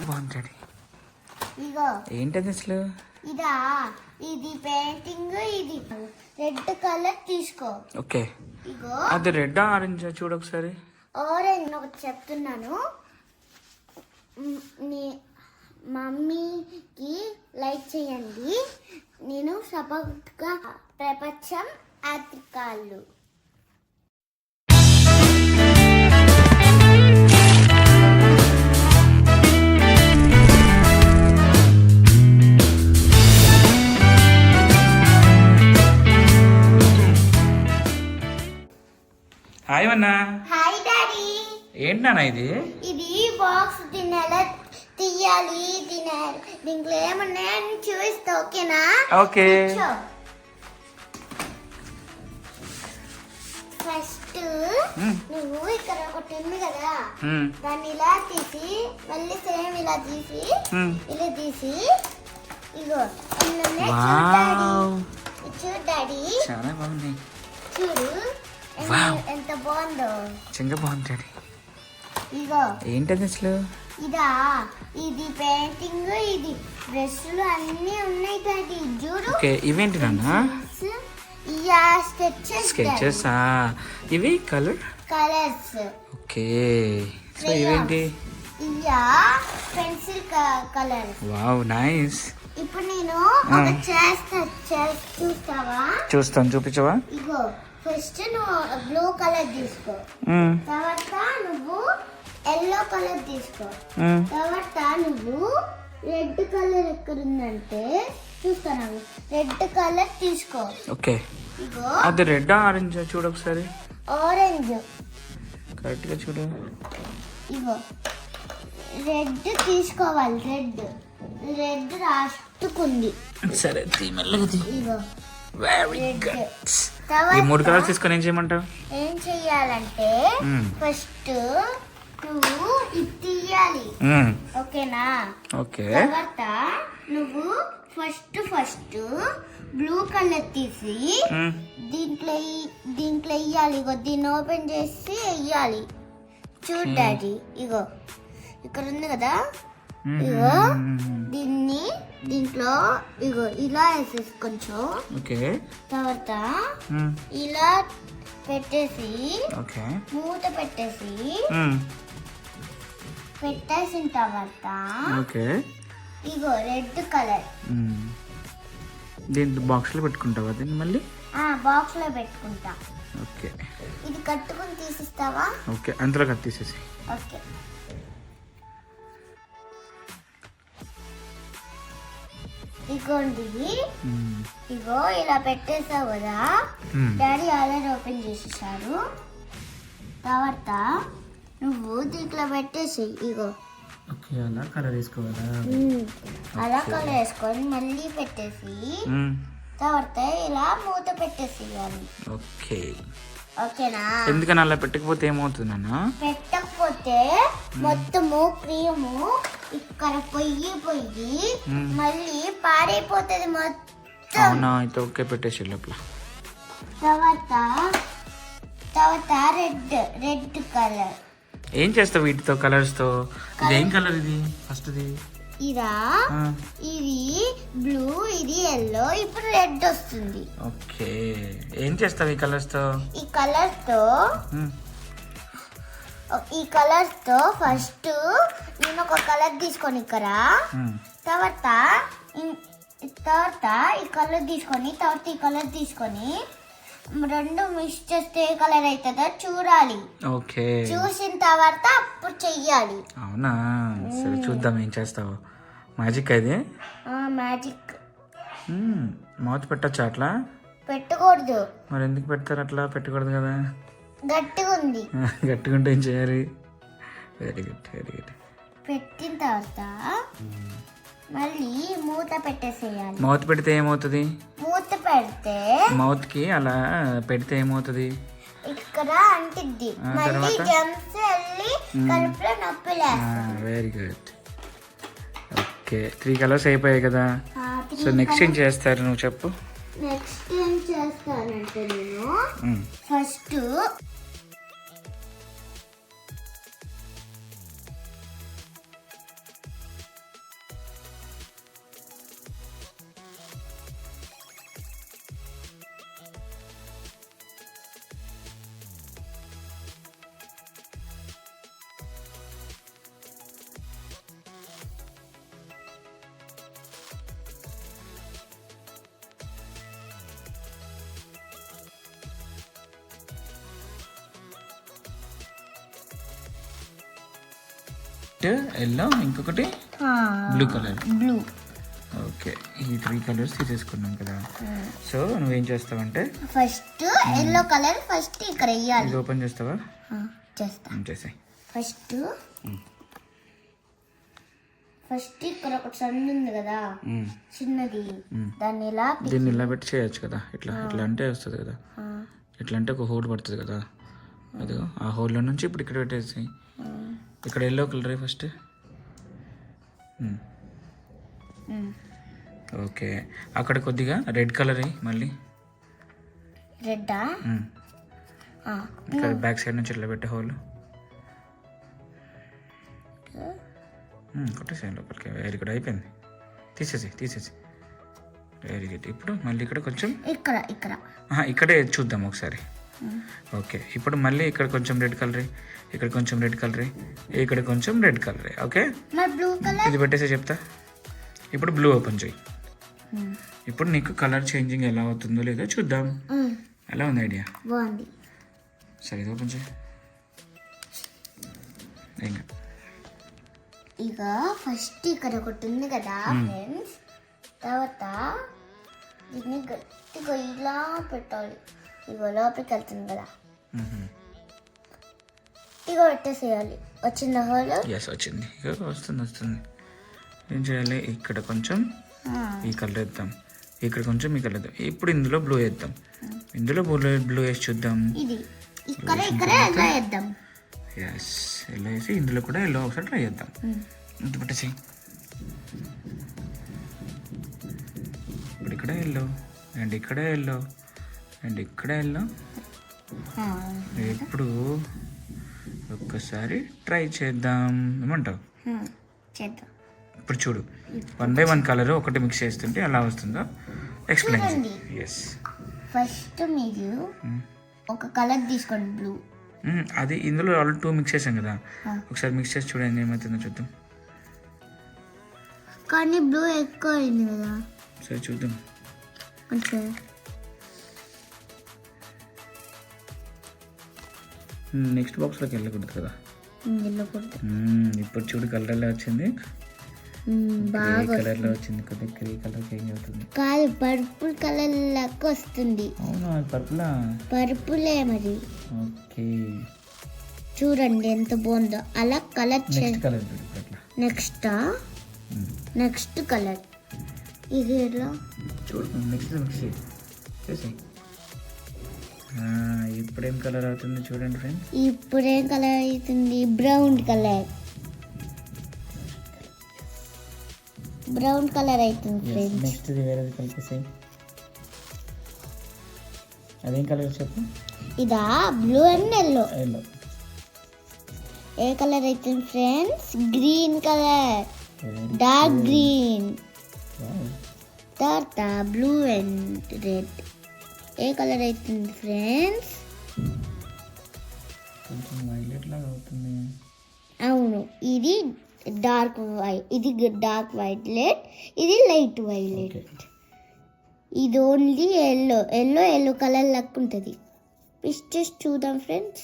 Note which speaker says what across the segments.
Speaker 1: బాగుంటాడు.
Speaker 2: ఇగో
Speaker 1: ఏంటది అసలు?
Speaker 2: ఇదా, ఇది పెయింటింగ్, ఇది రెడ్ కలర్ తీసుకో.
Speaker 1: ఓకే,
Speaker 2: ఇగో
Speaker 1: అది రెడ్ ఆరెంజ్ చూడు ఒకసారి.
Speaker 2: ఆరెంజ్ ఒకటి చెప్తున్నాను. మమ్మీకి లైక్ చేయండి. నేను సపోర్ట్గా ప్రపంచం ఆత్రికాళ్ళు.
Speaker 1: హాయ్ అన్నా.
Speaker 2: Hi daddy.
Speaker 1: ఏంటన్నా ఇది?
Speaker 2: ఇది బాక్స్ దీన్ని ఎలా తీయాలి, దీంట్లో ఏమున్నాయని చూపిస్తా. ఓకేనా?
Speaker 1: ఓకే.
Speaker 2: ఫస్ట్ నువ్వు ఇక్కడ ఒకటి ఉంది కదా,
Speaker 1: మ్మ్.
Speaker 2: దాన్ని ఇలా తీసి మళ్ళీ సేమ్ ఇలా తీసి ఇలా తీసి ఇగో ఇందులోనే చూడు డాడీ.
Speaker 1: చాలా బాగుంది.
Speaker 2: చూడు ఎంత బాగుందో.
Speaker 1: చాలా బాగుంటాడు.
Speaker 2: ఇగో
Speaker 1: ఏంటది అసలు?
Speaker 2: ఇదా, ఇది పెయింటింగ్, ఇది బ్రష్లు అన్ని ఉన్నాయి డాడీ. చూడు.
Speaker 1: ఓకే, ఇవేంటి నాన్న? స్కెచెస్. ఇవి కలర్స్. ఓకే, సో ఇవేంటి?
Speaker 2: ఇయా పెన్సిల్ కలర్స్.
Speaker 1: Wow, nice.
Speaker 2: ఇప్పుడు నేను ఒక చూస్తావా?
Speaker 1: చూస్తాను, చూపించవా?
Speaker 2: ఇగో ఫస్ట్ నువ్వు బ్లూ కలర్ తీసుకో, తర్వాత నువ్వు ఎల్లో కలర్ తీసుకో, తర్వాత నువ్వు రెడ్ కలర్ ఎక్కడుందంటే చూస్తాను, రెడ్ కలర్ తీసుకో.
Speaker 1: ఓకే,
Speaker 2: ఇగో
Speaker 1: అది రెడ్ ఆరెంజ్ చూడు ఒకసారి.
Speaker 2: ఆరెంజ్
Speaker 1: కరెక్ట్ గా చూడు.
Speaker 2: ఇగో రెడ్ తీసుకోవాలి. రెడ్ రాసుకుంది.
Speaker 1: సరే, మెల్లగా.
Speaker 2: ఇగో
Speaker 1: వెరీ గుడ్. ఈ 3 కలర్స్ తీసుకొని ఏం చేయమంటావు?
Speaker 2: ఏం చెయ్యాలంటే ఫస్ట్ నువ్వు ఇది తీయాలి. ఓకేనా?
Speaker 1: ఓకే.
Speaker 2: తర్వాత నువ్వు ఫస్ట్ బ్లూ కలర్ తీసి దీంట్లో వెయ్యాలి. ఇగో దీన్ని ఓపెన్ చేసి వెయ్యాలి. చూడు డాడీ, ఇగో ఇక్కడ ఉంది కదా, ఇగో దీంట్లో ఇగో ఇలా వేసేసి కొంచెం.
Speaker 1: ఓకే.
Speaker 2: తర్వాత ఇలా పెట్టేసి మూత పెట్టేసిన తర్వాత
Speaker 1: ఓకే,
Speaker 2: ఇగో రెడ్ కలర్
Speaker 1: దీంట్లో బాక్స్ లో పెట్టుకుంటావా? దీన్ని మళ్ళీ
Speaker 2: బాక్స్ లో పెట్టుకుంటా.
Speaker 1: ఓకే,
Speaker 2: ఇది కట్టుకుని తీసిస్తావా?
Speaker 1: ఓకే, అందులో కట్ తీసేసి.
Speaker 2: ఓకే. ఇగోండి, ఇగో ఇలా పెట్టేసావు కదా, డాడీ ఆల్రెడీ ఓపెన్ చేసేసారు. తర్వాత నువ్వు దీంట్లో పెట్టేసి ఇగో
Speaker 1: ఓకే, అలా కలర్ వేసుకోవాలా?
Speaker 2: అలా కలర్ వేసుకొని మళ్ళీ పెట్టేసి తర్వాత ఇలా మూత పెట్టేసేయాలి.
Speaker 1: ఓకే,
Speaker 2: ఓకేనా?
Speaker 1: ఎందుకని అలా పెట్టకపోతే ఏమవుతుంది నాన్న?
Speaker 2: పెట్టకపోతే మొత్తము క్రీము ఇక్కడ పొయ్యి మళ్ళీ పాడైపోతుంది మొత్తం.
Speaker 1: అవునా? అయితే ఓకే, పెట్టేసి లోపల.
Speaker 2: తర్వాత రెడ్ కలర్.
Speaker 1: ఏం చేస్తావు వీటితో, కలర్స్ తో? ఇది ఏం కలర్? ఇది ఫస్ట్
Speaker 2: ఇదా, ఇది బ్లూ, ఇది ఎల్లో, ఇప్పుడు రెడ్ వస్తుంది.
Speaker 1: ఓకే, ఏం చేస్తావు ఈ కలర్స్ తో?
Speaker 2: ఈ కలర్స్ తో ఫస్ట్ నేను ఒక కలర్ తీసుకొని ఇక్కడ, తర్వాత ఈ కలర్ తీసుకొని, తర్వాత ఈ కలర్ తీసుకొని రెండు మిక్స్ చేస్తే ఏ కలర్ అవుతుందో చూడాలి.
Speaker 1: ఓకే,
Speaker 2: చూసిన తర్వాత అప్పుడు చెయ్యాలి.
Speaker 1: అవునా? సరే, చూద్దాం ఏం చేస్తావు. మ్యాజిక్ అది.
Speaker 2: మ్యాజిక్.
Speaker 1: మౌత్ పెట్టచ్చా అట్లా?
Speaker 2: పెట్టకూడదు.
Speaker 1: మరి ఎందుకు పెడతారు అట్లా? పెట్టకూడదు కదా.
Speaker 2: గట్టిగా ఉంది.
Speaker 1: గట్టిగా ఉంటే ఏం చేయాలి? Very good.
Speaker 2: పెట్టిన తర్వాత మళ్ళీ మూత పెట్టేసేయాలి.
Speaker 1: మౌత్ పెడితే ఏమవుతుంది?
Speaker 2: మౌత్
Speaker 1: కి అలా పెడితే ఏమవుతుంది?
Speaker 2: ఇక్కడ అంటిద్ది. మళ్ళీ జమ్స్ వెళ్ళి కడుపులో నొప్పి లేస్తుంది.
Speaker 1: Very good. ఓకే, 3 కలర్స్ అయిపోయాయి కదా. సో నెక్స్ట్ ఏం చేస్తారు నువ్వు చెప్పు.
Speaker 2: నెక్స్ట్ ఏం చేస్తానంటే నేను ఫస్ట్
Speaker 1: ఎల్లో, ఇంకొకటి బ్లూ కలర్.
Speaker 2: బ్లూ.
Speaker 1: ఓకే, ఈ 3 కలర్స్ తీసేసుకున్నాం కదా. సో నువ్వేం చేస్తావంటే
Speaker 2: ఫస్ట్ ఎల్లో కలర్ ఫస్ట్ ఇక్కడ వేయాలి.
Speaker 1: ఇది ఓపెన్ చేస్తావా?
Speaker 2: చేస్తాయి. ఫస్ట్ ఇక్కడ ఒక సందు ఉంది కదా చిన్నది, దీన్ని
Speaker 1: ఇలా పెట్టి చేయొచ్చు కదా. ఇట్లా అంటే వస్తుంది కదా. ఇట్లా అంటే ఒక హోల్ పడుతుంది కదా. అదిగో ఆ హోల్లో నుంచి ఇప్పుడు ఇక్కడ పెట్టేసి ఇక్కడ ఎల్లో కలర్ ఫస్ట్. ఓకే, అక్కడ కొద్దిగా రెడ్ కలర్ మళ్ళీ.
Speaker 2: రెడ్డా?
Speaker 1: ఇక్కడ బ్యాక్ సైడ్ నుంచి ఇట్లా పెట్టే హోల్ కొట్టేసాయి లోపలికి. వెరీ గుడ్, అయిపోయింది. తీసేసి వెరీ గుడ్. ఇప్పుడు మళ్ళీ ఇక్కడ కొంచెం ఇక్కడే చూద్దాం ఒకసారి. ఓకే, ఇప్పుడు మళ్ళీ ఇక్కడ కొంచెం రెడ్ కలర్, ఇక్కడ కొంచెం రెడ్ కలర్, ఇక్కడ కొంచెం రెడ్ కలర్. ఓకే, ఇది పెట్టేసి చెప్తా. ఇప్పుడు బ్లూ ఓపెన్ చేయి. ఇప్పుడు నీకు కలర్ చేంజింగ్ ఎలా అవుతుందో లేదో చూద్దాం. ఎలా ఉంది ఐడియా?
Speaker 2: బాగుంది.
Speaker 1: సరే, ఇది ఓపెన్ చేయి. ఇంకా
Speaker 2: ఇక ఫస్ట్ ఇక్కడ ఒకటి ఉంది కదా ఫ్రెండ్స్, తర్వాత దీన్ని గట్టిగా ఇలా పెట్టాలి. ఇగో లోపలికి వెళ్తుంది కదా, ఇక పెట్టేసేయాలి. వచ్చిందా హోల్?
Speaker 1: వచ్చింది. ఇక వస్తుంది. ఏం చేయాలి? ఇక్కడ కొంచెం ఈ కలర్ వేద్దాం, ఇక్కడ కొంచెం ఈ కలర్ వేద్దాం. ఇప్పుడు ఇందులో బ్లూ వేద్దాం. ఇందులో బ్లూ వేసి చూద్దాం. ఎల్లో వేసి ఇందులో కూడా ఎల్లో ఒకసారి ట్రై చేద్దాం. ఇంత పెట్టేసి ఇప్పుడు ఇక్కడ ఎల్లో అండ్ ఇక్కడ ఎల్లో అండ్ ఇక్కడ ఎల్లో. ఇప్పుడు ఒక్కసారి ట్రై చేద్దాం. ఏమంటావు? ఇప్పుడు చూడు, 1 by 1 కలర్ ఒకటి మిక్స్ చేస్తుంటే ఎలా వస్తుందో ఎక్స్ప్లెయిన్.
Speaker 2: ఫస్ట్ మీరు ఒక కలర్ తీసుకోండి, బ్లూ.
Speaker 1: అది ఇందులో ఆల్రెడీ 2 మిక్స్ చేసాం కదా. ఒకసారి మిక్స్ చేసి చూడండి ఏమవుతుందో చూద్దాం.
Speaker 2: కానీ బ్లూ ఎక్కువ అయింది కదా.
Speaker 1: సరే చూద్దాం. నెక్స్ట్ బాక్స్లోకి వెళ్ళకూడదు కదా. ఇప్పుడు చూడు కలర్ ఎలా వచ్చింది. కలర్ లో వచ్చింది. కొద్దిగా గ్రే కలర్ చేంజ్ అవుతుంది.
Speaker 2: కాదు, పర్పుల్ కలర్ లెక్క వస్తుంది.
Speaker 1: అవునా?
Speaker 2: పర్పులే మరి.
Speaker 1: ఓకే,
Speaker 2: చూడండి ఎంత బాగుందో. అలా కలర్
Speaker 1: కలర్
Speaker 2: నెక్స్ట్ కలర్ ఇది ఎలా
Speaker 1: చూడు. నెక్స్ట్ మిక్స్ చేసి ఇప్పుడేం కలర్ అవుతుంది చూడండి ఫ్రెండ్స్.
Speaker 2: ఇప్పుడేం కలర్ అవుతుంది? బ్రౌన్ కలర్ అవుతుంది ఫ్రెండ్స్.
Speaker 1: నెక్స్ట్ వేరేది కలిపేసాయి. అదేం కలర్ చెప్పు.
Speaker 2: ఇదా? Blue and yellow. ఏ కలర్ అవుతుంది friends? Green colour, dark green. తర్వాత బ్లూ అండ్ రెడ్. ఏ కలర్ అవుతుంది ఫ్రెండ్స్?
Speaker 1: కొంచెం వైలెట్ లాగా అవుతుంది.
Speaker 2: అవును, ఇది డార్క్ వైట్, ఇది డార్క్ వైలెట్, ఇది లైట్ వైలెట్. ఇది ఓన్లీ ఎల్లో కలర్ లెక్క ఉంటుంది. పిక్చర్స్ చూద్దాం ఫ్రెండ్స్.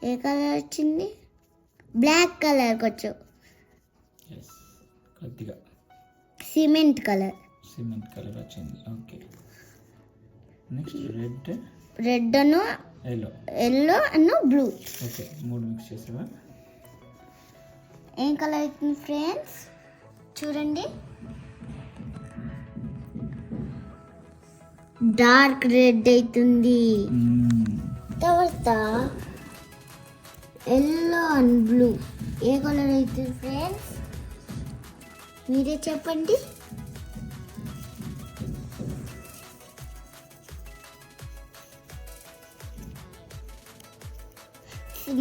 Speaker 2: ఏ కలర్ వచ్చింది? బ్లాక్ కలర్ కొంచెం
Speaker 1: కొద్దిగా
Speaker 2: సిమెంట్ కలర్
Speaker 1: వచ్చింది. ఓకే, నెక్స్ట్
Speaker 2: రెడ్ అను ఎల్లో అను బ్లూ.
Speaker 1: ఓకే, 3 మిక్స్ చేసావా?
Speaker 2: ఏం కలర్ అవుతుంది ఫ్రెండ్స్? చూడండి, డార్క్ రెడ్ అవుతుంది. తర్వాత yellow and blue. A colour అవుతుంది ఫ్రెండ్స్? మీరే చెప్పండి.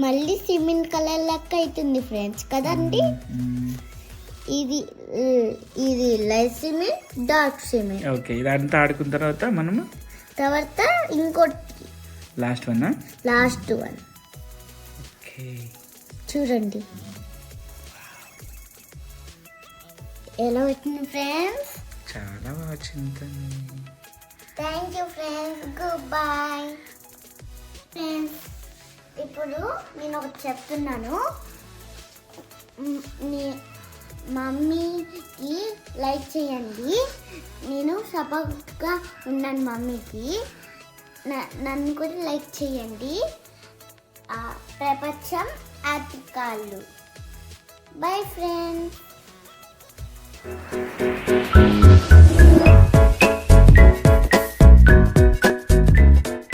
Speaker 2: మళ్ళీ సిమెంట్ కలర్ లెక్క అవుతుంది ఫ్రెండ్స్ కదండి. ఇది light cement, dark cement.
Speaker 1: Okay, ఇదంతా ఆడుకున్న తర్వాత
Speaker 2: ఇంకోటి
Speaker 1: లాస్ట్ వన్. ఓకే,
Speaker 2: చూడండి ఎలా వచ్చింది ఫ్రెండ్స్.
Speaker 1: చాలా బాగా వచ్చింది.
Speaker 2: Thank you friends. Good bye friends. ఇప్పుడు నేను ఒకటి చెప్తున్నాను. మీ మమ్మీకి లైక్ చేయండి. నేను సపోర్ట్గా ఉన్నాను మమ్మీకి. నన్ను కూడా లైక్ చేయండి. ప్రపంచం ఆర్టికల్లు. Bye friends.